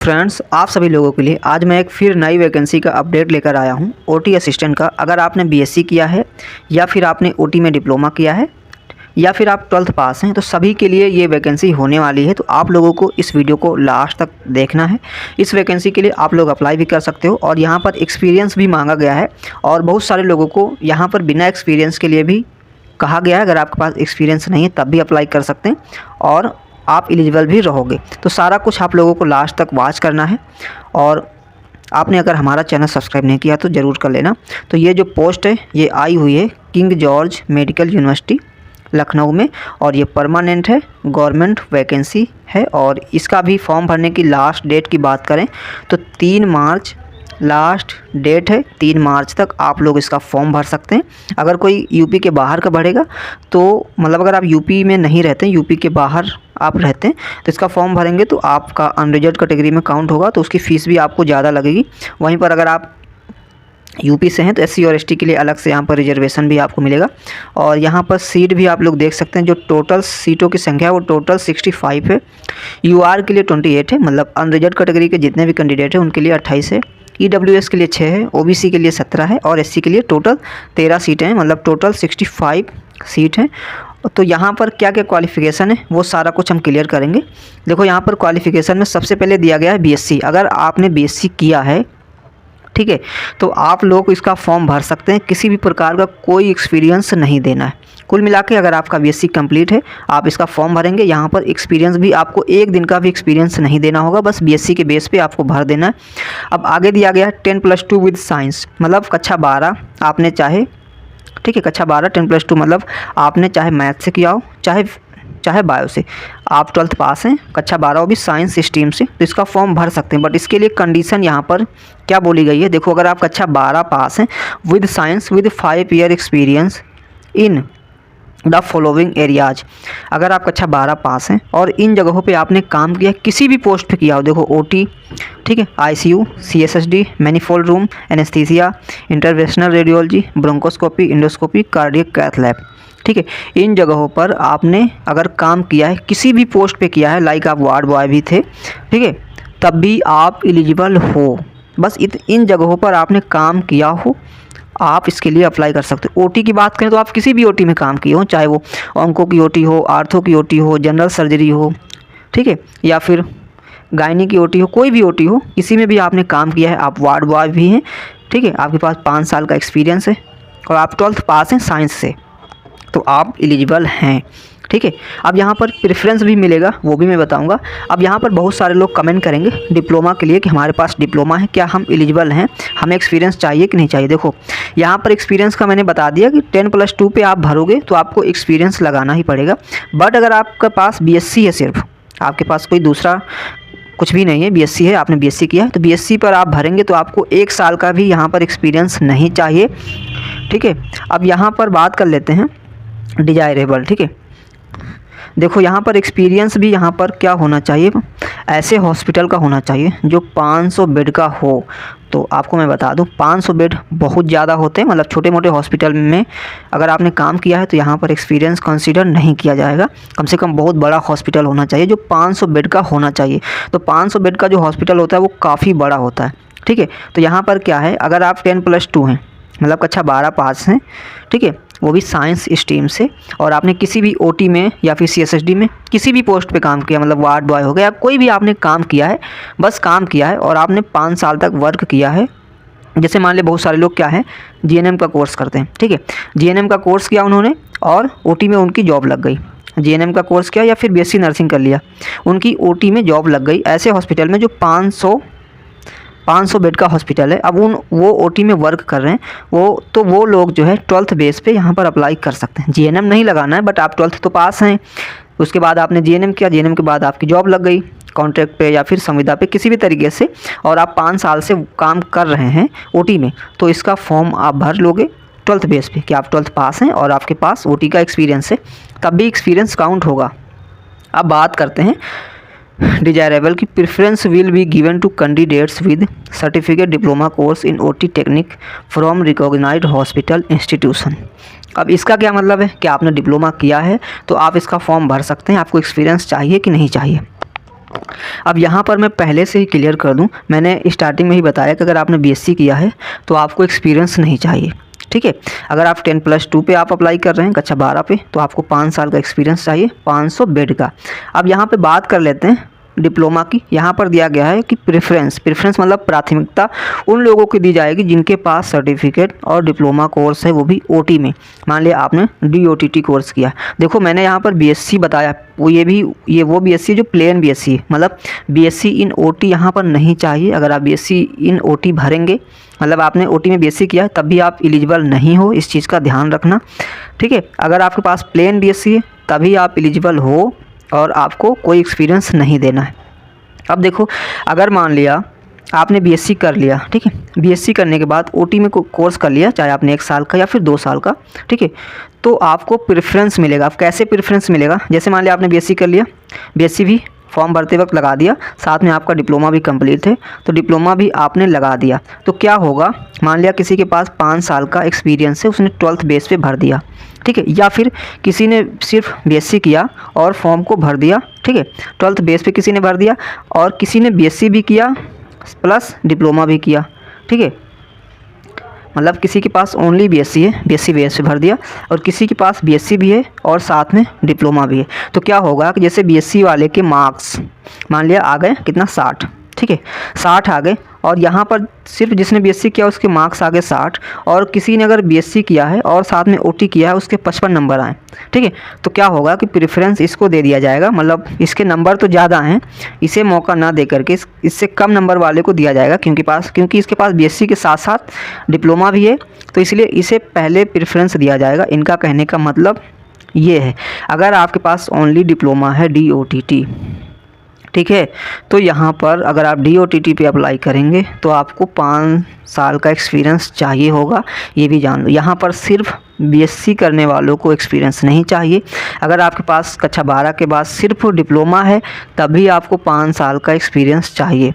Friends, आप सभी लोगों के लिए आज मैं एक फिर नई वैकेंसी का अपडेट लेकर आया हूं ओटी असिस्टेंट का। अगर आपने बीएससी किया है या फिर आपने ओटी में डिप्लोमा किया है या फिर आप 12th पास हैं तो सभी के लिए ये वैकेंसी होने वाली है। तो आप लोगों को इस वीडियो को लास्ट तक देखना है। इस वैकेंसी के लिए आप लोग अप्लाई भी कर सकते हो और यहाँ पर एक्सपीरियंस भी मांगा गया है और बहुत सारे लोगों को यहाँ पर बिना एक्सपीरियंस के लिए भी कहा गया है। अगर आपके पास एक्सपीरियंस नहीं है तब भी अप्लाई कर सकते हैं और आप एलिजिबल भी रहोगे। तो सारा कुछ आप लोगों को लास्ट तक वॉच करना है और आपने अगर हमारा चैनल सब्सक्राइब नहीं किया तो ज़रूर कर लेना। तो ये जो पोस्ट है ये आई हुई है king George medical university Lucknow में और ये परमानेंट है, गवर्नमेंट वैकेंसी है। और इसका भी फॉर्म भरने की लास्ट डेट की बात करें तो 3 मार्च लास्ट डेट है। 3 मार्च तक आप लोग इसका फॉर्म भर सकते हैं। अगर कोई यूपी के बाहर का भरेगा तो मतलब अगर आप यूपी में नहीं रहते, यूपी के बाहर आप रहते हैं तो इसका फॉर्म भरेंगे तो आपका अनरिजर्व कैटेगरी में काउंट होगा, तो उसकी फ़ीस भी आपको ज़्यादा लगेगी। वहीं पर अगर आप यूपी से हैं तो एससी और एसटी के लिए अलग से यहाँ पर रिजर्वेशन भी आपको मिलेगा। और यहाँ पर सीट भी आप लोग देख सकते हैं, जो टोटल सीटों की संख्या है वो टोटल 65 है। यूआर के लिए 28 है, मतलब अनरिजर्व कैटेगरी के जितने भी कैंडिडेट हैं उनके लिए 28 है। ईडब्ल्यूएस के लिए 6 है, ओबीसी के लिए 17 है और एससी के लिए टोटल 13 सीटें हैं, मतलब टोटल 65 सीट हैं। तो यहाँ पर क्या क्या क्वालिफ़िकेशन है वो सारा कुछ हम क्लियर करेंगे। देखो यहाँ पर क्वालिफ़िकेशन में सबसे पहले दिया गया है बीएससी। अगर आपने बीएससी किया है, ठीक है, तो आप लोग इसका फॉर्म भर सकते हैं। किसी भी प्रकार का कोई एक्सपीरियंस नहीं देना है। कुल मिला के अगर आपका बीएससी कंप्लीट है आप इसका फॉर्म भरेंगे। यहाँ पर एक्सपीरियंस भी आपको एक दिन का भी एक्सपीरियंस नहीं देना होगा, बस बीएससी के बेस पे आपको भर देना है। अब आगे दिया गया है 10+2 विद साइंस, मतलब कक्षा 12 आपने चाहे, ठीक है, कक्षा 12 10+2 मतलब आपने चाहे मैथ से किया हो चाहे बायो से। आप 12th पास हैं, कक्षा 12 हो भी साइंस स्ट्रीम से, तो इसका फॉर्म भर सकते हैं। बट इसके लिए कंडीशन यहाँ पर क्या बोली गई है, देखो, अगर आप कक्षा 12 पास हैं with science with 5 year experience in the following areas. अगर आप कक्षा 12 पास हैं और इन जगहों पे आपने काम किया, किसी भी पोस्ट पे किया हो, देखो ओटी, ठीक है, ICU, CSSD, manifold room, anaesthesia, interventional radiology, bronchoscopy, endoscopy, cardiac cath lab, ठीक है, इन जगहों पर आपने अगर काम किया है, किसी भी पोस्ट पे किया है, लाइक आप वार्ड बॉय भी थे, ठीक है, तब भी आप एलिजिबल हो। बस इन जगहों पर आपने काम किया हो, आप इसके लिए अप्लाई कर सकते हो। ओटी की बात करें तो आप किसी भी ओटी में काम किए हो, चाहे वो ऑन्को की ओटी हो, आर्थो की ओटी हो, जनरल सर्जरी हो, ठीक है, या फिर गायनी की ओटी हो, कोई भी ओटी हो, किसी में भी आपने काम किया है, आप वार्ड बॉय भी हैं, ठीक है, आपके पास 5 साल का एक्सपीरियंस है और आप 12th पास हैं साइंस से, तो आप एलिजिबल हैं, ठीक है। अब यहाँ पर प्रेफरेंस भी मिलेगा, वो भी मैं बताऊंगा। अब यहाँ पर बहुत सारे लोग कमेंट करेंगे डिप्लोमा के लिए कि हमारे पास डिप्लोमा है, क्या हम एलिजिबल हैं, हमें एक्सपीरियंस चाहिए कि नहीं चाहिए। देखो यहाँ पर एक्सपीरियंस का मैंने बता दिया कि 10+2 पे आप भरोगे तो आपको एक्सपीरियंस लगाना ही पड़ेगा। बट अगर आपके पास बीएससी है, सिर्फ आपके पास कोई दूसरा कुछ भी नहीं है, बीएससी है, आपने बीएससी किया है, तो बीएससी पर आप भरेंगे तो आपको 1 साल का भी यहाँ पर एक्सपीरियंस नहीं चाहिए, ठीक है। अब यहाँ पर बात कर लेते हैं डिजायरेबल, ठीक है। देखो यहाँ पर एक्सपीरियंस भी यहाँ पर क्या होना चाहिए, ऐसे हॉस्पिटल का होना चाहिए जो 500 बेड का हो। तो आपको मैं बता दूं 500 बेड बहुत ज़्यादा होते हैं, मतलब छोटे मोटे हॉस्पिटल में अगर आपने काम किया है तो यहाँ पर एक्सपीरियंस कंसीडर नहीं किया जाएगा। कम से कम बहुत बड़ा हॉस्पिटल होना चाहिए जो 500 बेड का होना चाहिए। तो 500 बेड का जो हॉस्पिटल होता है वो काफ़ी बड़ा होता है, ठीक है। तो यहाँ पर क्या है, अगर आप 10+2 हैं, मतलब कक्षा 12 पास हैं, ठीक है, वो भी साइंस स्ट्रीम से, और आपने किसी भी ओटी में या फिर सीएसएसडी में किसी भी पोस्ट पे काम किया, मतलब वार्ड बॉय हो गया, कोई भी आपने काम किया है, बस काम किया है और आपने 5 साल तक वर्क किया है। जैसे मान ले बहुत सारे लोग क्या है जीएनएम का कोर्स करते हैं, ठीक है, जीएनएम का कोर्स किया उन्होंने और ओटी में उनकी जॉब लग गई। जीएनएम का कोर्स किया या फिर बीएससी नर्सिंग कर लिया, उनकी ओटी में जॉब लग गई। ऐसे हॉस्पिटल में जो 500 बेड का हॉस्पिटल है, अब वो ओटी में वर्क कर रहे हैं, वो लोग जो है 12th बेस पे यहाँ पर अप्लाई कर सकते हैं। जीएनएम नहीं लगाना है, बट आप 12th तो पास हैं, उसके बाद आपने जीएनएम किया, जीएनएम के बाद आपकी जॉब लग गई कॉन्ट्रैक्ट पे या फिर संविदा पे, किसी भी तरीके से, और आप 5 साल से काम कर रहे हैं ओटी में, तो इसका फॉर्म आप भर लोगे 12th बेस पे कि आप 12th पास हैं और आपके पास ओटी का एक्सपीरियंस है, तब भी एक्सपीरियंस काउंट होगा। अब बात करते हैं डिजायरेबल की। Preference will be given to candidates with certificate diploma course in OT technique from recognised hospital institution. अब इसका क्या मतलब है कि आपने डिप्लोमा किया है तो आप इसका फॉर्म भर सकते हैं। आपको एक्सपीरियंस चाहिए कि नहीं चाहिए। अब यहाँ पर मैं पहले से ही क्लियर कर दूँ, मैंने स्टार्टिंग में ही बताया कि अगर आपने बीएससी किया है तो आपको एक्सपीरियंस नहीं चाहिए, ठीक है। अगर आप 10+2 पे आप अप्लाई कर रहे हैं, कक्षा 12 पे, तो आपको 5 साल का एक्सपीरियंस चाहिए, 500 बेड का। अब यहाँ पे बात कर लेते हैं डिप्लोमा की। यहाँ पर दिया गया है कि प्रेफरेंस मतलब प्राथमिकता उन लोगों को दी जाएगी जिनके पास सर्टिफिकेट और डिप्लोमा कोर्स है, वो भी ओटी में। मान लिया आपने डीओटीटी कोर्स किया। देखो मैंने यहाँ पर बीएससी बताया, वो बीएससी जो प्लेन बीएससी है, मतलब बीएससी इन ओटी यहाँ पर नहीं चाहिए। अगर आप बीएससी इन ओटी भरेंगे, मतलब आपने ओटी में बीएससी किया है, तब भी आप एलिजिबल नहीं हो, इस चीज़ का ध्यान रखना, ठीक है। अगर आपके पास प्लेन बीएससी है तभी आप एलिजिबल हो और आपको कोई एक्सपीरियंस नहीं देना है। अब देखो, अगर मान लिया आपने बीएससी कर लिया, ठीक है, बीएससी करने के बाद ओटी में कोर्स कर लिया, चाहे आपने 1 साल का या फिर 2 साल का, ठीक है, तो आपको प्रेफरेंस मिलेगा। अब कैसे प्रेफरेंस मिलेगा? जैसे मान लिया आपने बीएससी कर लिया, बीएससी भी फॉर्म भरते वक्त लगा दिया, साथ में आपका डिप्लोमा भी कंप्लीट है, तो डिप्लोमा भी आपने लगा दिया, तो क्या होगा? मान लिया किसी के पास 5 साल का एक्सपीरियंस है, उसने 12th बेस पे भर दिया, ठीक है, या फिर किसी ने सिर्फ बीएससी किया और फॉर्म को भर दिया, ठीक है, 12th बेस पे किसी ने भर दिया, और किसी ने बीएससी भी किया प्लस डिप्लोमा भी किया, ठीक है, मतलब किसी के पास ओनली बीएससी है, बीएससी बेस पे भर दिया, और किसी के पास बीएससी भी है और साथ में डिप्लोमा भी है। तो क्या होगा कि जैसे बीएससी वाले के मार्क्स मान लिया आ गए कितना, 60, ठीक है, 60 आ गए, और यहाँ पर सिर्फ जिसने बीएससी किया उसके मार्क्स आ गए 60, और किसी ने अगर बीएससी किया है और साथ में ओटी किया है उसके 55 नंबर आए, ठीक है, तो क्या होगा कि प्रेफरेंस इसको दे दिया जाएगा, मतलब इसके नंबर तो ज़्यादा हैं, इसे मौका ना दे करके इससे कम नंबर वाले को दिया जाएगा, क्योंकि इसके पास बीएससी के साथ साथ डिप्लोमा भी है, तो इसलिए इसे पहले प्रेफरेंस दिया जाएगा। इनका कहने का मतलब ये है। अगर आपके पास ओनली डिप्लोमा है डीओटीटी, ठीक है, तो यहाँ पर अगर आप डीओटीटी पे अप्लाई करेंगे तो आपको 5 साल का एक्सपीरियंस चाहिए होगा, ये भी जान लो। यहाँ पर सिर्फ बीएससी करने वालों को एक्सपीरियंस नहीं चाहिए। अगर आपके पास कक्षा 12 के बाद सिर्फ डिप्लोमा है तभी आपको 5 साल का एक्सपीरियंस चाहिए।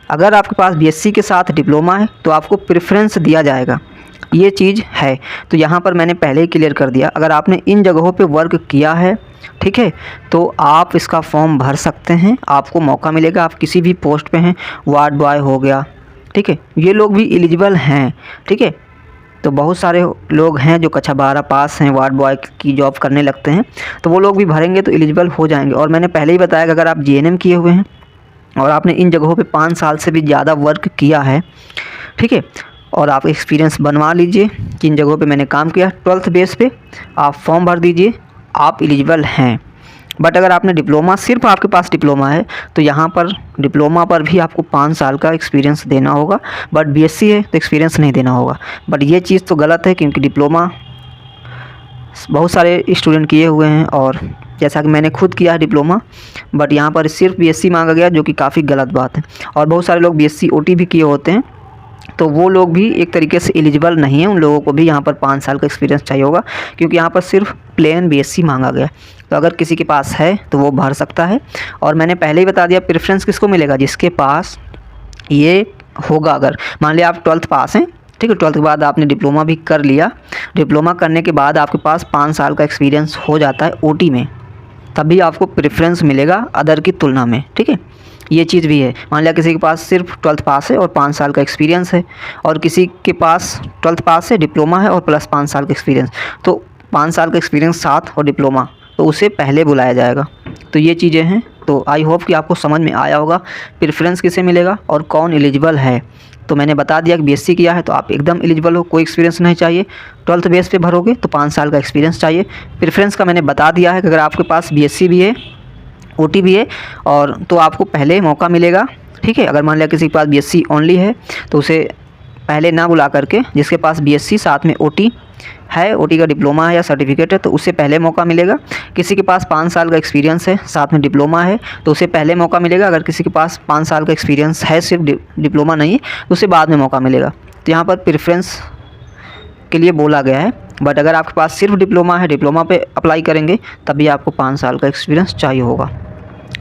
अगर आपके पास बीएससी के साथ डिप्लोमा है तो आपको प्रेफरेंस दिया जाएगा, ये चीज़ है। तो यहाँ पर मैंने पहले ही क्लियर कर दिया, अगर आपने इन जगहों पे वर्क किया है, ठीक है, तो आप इसका फॉर्म भर सकते हैं, आपको मौका मिलेगा। आप किसी भी पोस्ट पे हैं, वार्ड बॉय हो गया, ठीक है, ये लोग भी एलिजिबल हैं, ठीक है। तो बहुत सारे लोग हैं जो कक्षा 12 पास हैं, वार्ड बॉय की जॉब करने लगते हैं, तो वो लोग भी भरेंगे तो एलिजिबल हो जाएंगे। और मैंने पहले ही बताया कि अगर आप जीएनएम किए हुए हैं और आपने इन जगहों पे 5 साल से भी ज़्यादा वर्क किया है, ठीक है, और आप एक्सपीरियंस बनवा लीजिए कि इन जगहों पे मैंने काम किया, 12th बेस पे आप फॉर्म भर दीजिए, आप एलिजिबल हैं। बट अगर आपने डिप्लोमा, सिर्फ आपके पास डिप्लोमा है, तो यहाँ पर डिप्लोमा पर भी आपको 5 साल का एक्सपीरियंस देना होगा, बट बीएससी है तो एक्सपीरियंस नहीं देना होगा। बट ये चीज़ तो गलत है, क्योंकि डिप्लोमा बहुत सारे स्टूडेंट किए हुए हैं, और जैसा कि मैंने खुद किया है डिप्लोमा, बट यहाँ पर सिर्फ बीएससी मांगा गया, जो कि काफ़ी गलत बात है। और बहुत सारे लोग बीएससी ओटी भी किए होते हैं, तो वो लोग भी एक तरीके से एलिजिबल नहीं है, उन लोगों को भी यहाँ पर 5 साल का एक्सपीरियंस चाहिए होगा, क्योंकि यहाँ पर सिर्फ प्लेन बीएससी मांगा गया। तो अगर किसी के पास है तो वो भर सकता है। और मैंने पहले ही बता दिया प्रेफरेंस किसको मिलेगा, जिसके पास ये होगा। अगर मान लिया आप 12th पास हैं, ठीक है, 12th के बाद आपने डिप्लोमा भी कर लिया, डिप्लोमा करने के बाद आपके पास 5 साल का एक्सपीरियंस हो जाता है ओटी में, तभी आपको प्रेफरेंस मिलेगा अदर की तुलना में, ठीक है। ये चीज़ भी है। मान लिया किसी के पास सिर्फ 12th पास है और 5 साल का एक्सपीरियंस है, और किसी के पास 12th पास है, डिप्लोमा है और प्लस 5 साल का एक्सपीरियंस, तो 5 साल का एक्सपीरियंस साथ और डिप्लोमा, तो उसे पहले बुलाया जाएगा। तो ये चीज़ें हैं। तो आई होप कि आपको समझ में आया होगा प्रेफरेंस किसे मिलेगा और कौन एलिजिबल है। तो मैंने बता दिया कि बीएससी किया है तो आप एकदम एलिजिबल हो, कोई एक्सपीरियंस नहीं चाहिए। 12th बेस पे भरोगे तो 5 साल का एक्सपीरियंस चाहिए। प्रेफरेंस का मैंने बता दिया है कि अगर आपके पास बीएससी भी है, ओटी भी है, और तो आपको पहले मौका मिलेगा, ठीक है। अगर मान लिया किसी के पास बीएससी ओनली है तो उसे पहले ना बुला करके, जिसके पास बीएससी साथ में ओटी है, ओटी का डिप्लोमा है या सर्टिफिकेट है, तो उससे पहले मौका मिलेगा। किसी के पास 5 साल का एक्सपीरियंस है, साथ में डिप्लोमा है, तो उसे पहले मौका मिलेगा। अगर किसी के पास 5 साल का एक्सपीरियंस है, सिर्फ डिप्लोमा नहीं है, तो उसे बाद में मौका मिलेगा। तो यहाँ पर प्रेफरेंस के लिए बोला गया है। बट अगर आपके पास सिर्फ डिप्लोमा है, डिप्लोमा पे अप्लाई करेंगे तभी आपको 5 साल का एक्सपीरियंस चाहिए होगा।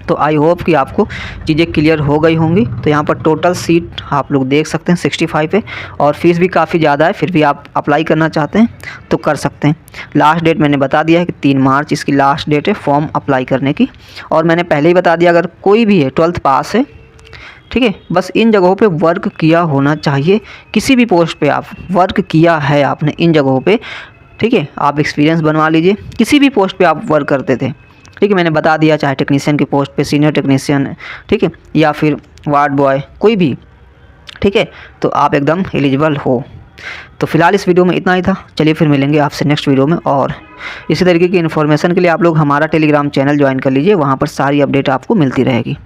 तो आई होप कि आपको चीज़ें क्लियर हो गई होंगी। तो यहाँ पर टोटल सीट आप लोग देख सकते हैं 65 है और फीस भी काफ़ी ज़्यादा है, फिर भी आप अप्लाई करना चाहते हैं तो कर सकते हैं। लास्ट डेट मैंने बता दिया है कि 3 मार्च इसकी लास्ट डेट है फॉर्म अप्लाई करने की। और मैंने पहले ही बता दिया, अगर कोई भी है 12th पास है, ठीक है, बस इन जगहों पे वर्क किया होना चाहिए। किसी भी पोस्ट पे आप वर्क किया है आपने इन जगहों पे, ठीक है, आप एक्सपीरियंस बनवा लीजिए। किसी भी पोस्ट पे आप वर्क करते थे, ठीक है, मैंने बता दिया, चाहे टेक्नीशियन की पोस्ट पे, सीनियर टेक्नीशियन, ठीक है, या फिर वार्ड बॉय, कोई भी, ठीक है, तो आप एकदम एलिजिबल हो। तो फिलहाल इस वीडियो में इतना ही था। चलिए फिर मिलेंगे आपसे नेक्स्ट वीडियो में, और इसी तरीके की इन्फॉर्मेशन के लिए आप लोग हमारा टेलीग्राम चैनल ज्वाइन कर लीजिए, वहाँ पर सारी अपडेट आपको मिलती रहेगी।